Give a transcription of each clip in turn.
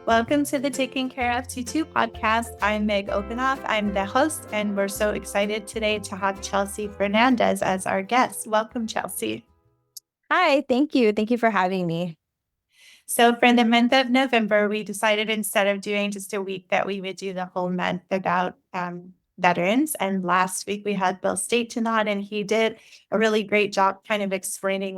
Welcome to the Taking Care of Tutu podcast. I'm Meg Openoff. I'm the host, and we're so excited today to have Chelsea Fernandez as our guest. Welcome, Chelsea. Hi, thank you. Thank you for having me. So, for the month of November, we decided instead of doing just a week that we would do the whole month about veterans. And last week we had Bill Staten on, and he did a really great job kind of explaining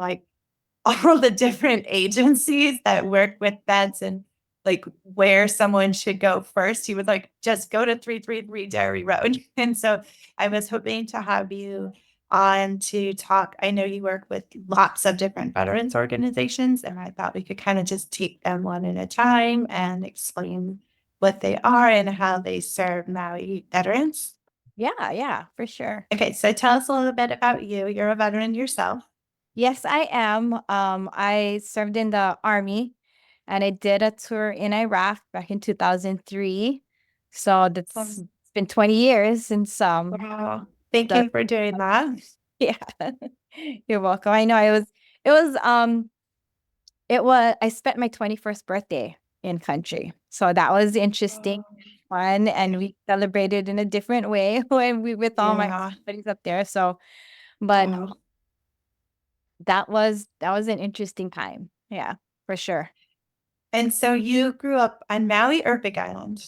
all the different agencies that work with vets and like where someone should go first. He was like, just go to 333 Dairy Road. And so I was hoping to have you on to talk. I know you work with lots of different veterans organizations, and I thought we could kind of just take them one at a time and explain what they are and how they serve Maui veterans. Yeah, for sure. Okay, so tell us a little bit about you. You're a veteran yourself. Yes, I am. I served in the Army and I did a tour in Iraq back in 2003. So that's Um, it's been 20 years since Wow. Thank the you for doing that. yeah. You're welcome. I know it was I spent my 21st birthday in country. So that was interesting, Oh, fun, and we celebrated in a different way when we with all my yeah. buddies up there. So but Wow. that was an interesting time. Yeah, for sure. And so you grew up on Maui or Big Island?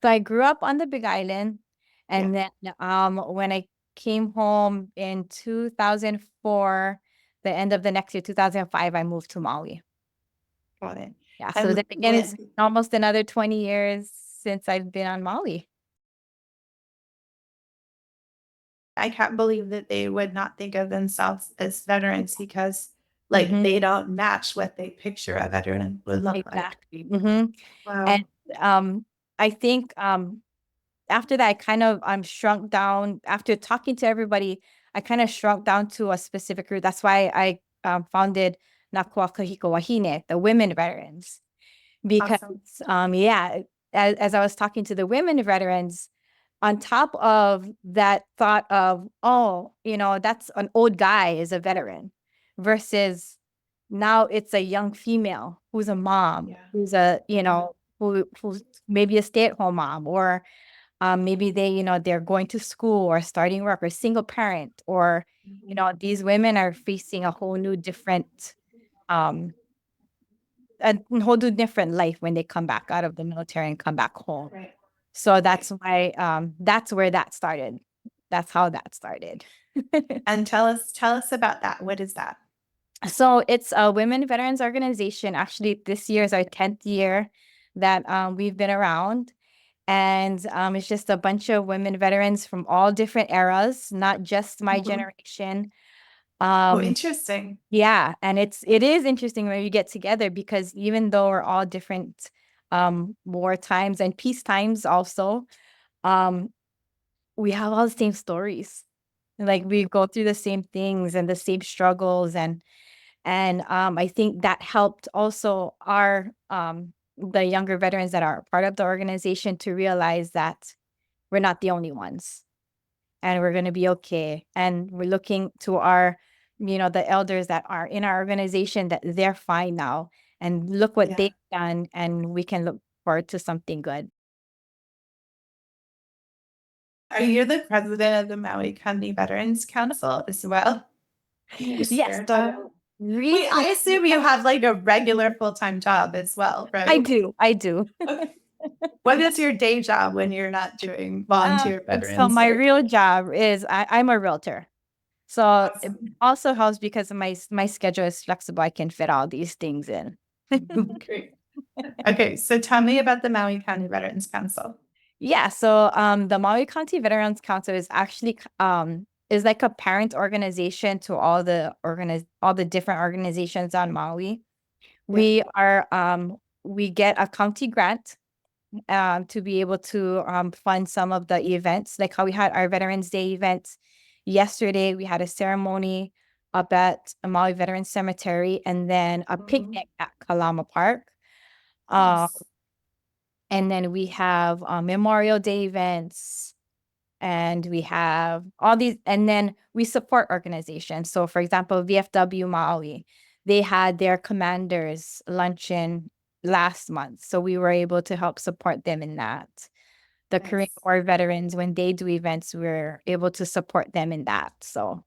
So I grew up on the Big Island, Yeah, and then when I came home in 2004, the end of the next year, 2005, I moved to Maui. got it. Yeah, so And then again, it's almost another 20 years since I've been on Maui. I can't believe that they would not think of themselves as veterans because like Hmm. they don't match what they picture a veteran would look like. Exactly. And Wow. um, I think after that, I kind of shrunk down. After talking to everybody, I kind of shrunk down to a specific group. That's why I founded Na Koa Kahiko Wahine, the women veterans, because Awesome. yeah, as I was talking to the women veterans, on top of that thought of, oh, that's an old guy is a veteran versus now it's a young female who's a mom, Yeah. who's who's maybe a stay-at-home mom, or maybe they're going to school or starting work or single parent, or, Mhm. these women are facing a whole new different, um, a whole new different life when they come back out of the military and come back home. Right. So that's Right. why, that's where that started. That's how that started. And tell us about that. What is that? So it's a women veterans organization. Actually, this year is our 10th year that we've been around. And it's just a bunch of women veterans from all different eras, not just my Mhm. generation. Oh, Um, interesting. yeah, and it is interesting when we get together because even though we're all different war times and peace times also, um, we have all the same stories. Like we go through the same things and the same struggles, and I think that helped also our the younger veterans that are part of the organization to realize that we're not the only ones and we're going to be okay. And we're looking to our, the elders that are in our organization that they're fine now. And look what Yeah. they've done. And we can look forward to something good. Are you the president of the Maui County Veterans Council as well? Can you Yes. share So that? Wait, I recently, assume you have like a regular full-time job as well, I right? do. I do. Okay. What is your day job when you're not doing volunteer So veterans my work? real job is I'm a realtor. So it Awesome. also helps because of my schedule is flexible. I can fit all these things in. Great. Okay, so tell me about the Maui County Veterans Council. Yeah, so the Maui County Veterans Council is actually is like a parent organization to all the different organizations on Maui. Yeah. We get a county grant to be able to fund some of the events, like how we had our Veterans Day event yesterday. We had a ceremony up at Maui Veterans Cemetery, and then a Mhm. picnic at Kalama Park. Uh, Nice. and then we have Memorial Day events, and we have all these, and then we support organizations. So, for example, VFW Maui, they had their commanders luncheon last month. So we were able to help support them in that. The Korean Nice. War veterans, when they do events, we're able to support them in that. So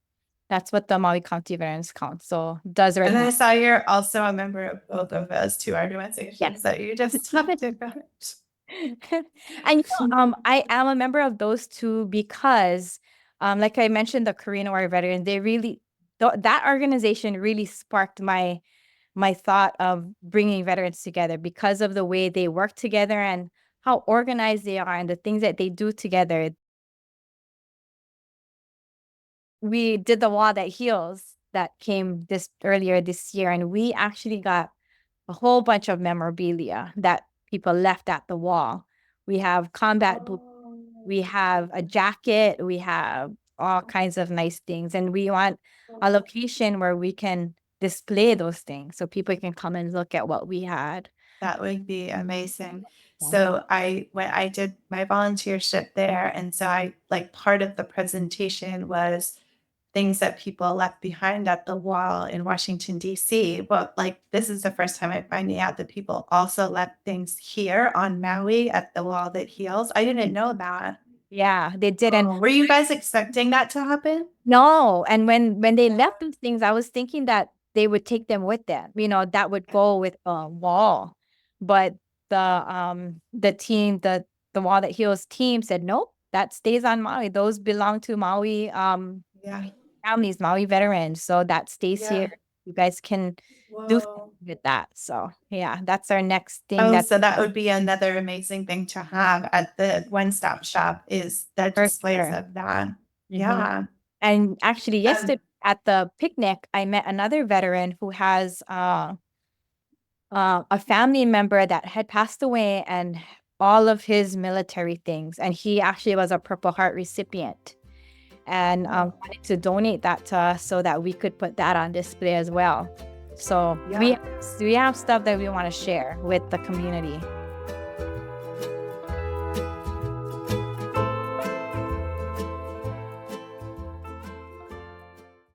that's what the Maui County Veterans Council does right And I now. saw you're also a member of both of those two organizations Yes. that you just talked about. And I am a member of those two because, like I mentioned, the Korean War veteran, they really that organization really sparked my thought of bringing veterans together because of the way they work together and how organized they are and the things that they do together. We did the wall that heals that came this earlier this year, and we actually got a whole bunch of memorabilia that people left at the wall. We have combat boots, we have a jacket, we have all kinds of nice things, and we want a location where we can display those things so people can come and look at what we had. That would be amazing. Yeah. So when I did my volunteership there, and so I like part of the presentation was things that people left behind at the wall in Washington, D.C. But like this is the first time I'm finding out that people also left things here on Maui at the wall that heals. I didn't know that. Yeah, they did. And Were you guys expecting that to happen? no, and when they left those things, I was thinking that they would take them with them. That would go with a wall. But the team, the Wall That Heals team said, nope, that stays on Maui. Those belong to Maui Yeah. families, Maui veterans. So that stays Yeah. here. You guys can do Whoa. something with that. So yeah, that's our next thing. Oh, That's so that would be another amazing thing to have at the one-stop shop is the for displays sure. of that. Mhm. Yeah. And actually, Um, yesterday at the picnic, I met another veteran who has a family member that had passed away and all of his military things. And he actually was a Purple Heart recipient and wanted to donate that to us so that we could put that on display as well. So Yeah. we have stuff that we want to share with the community.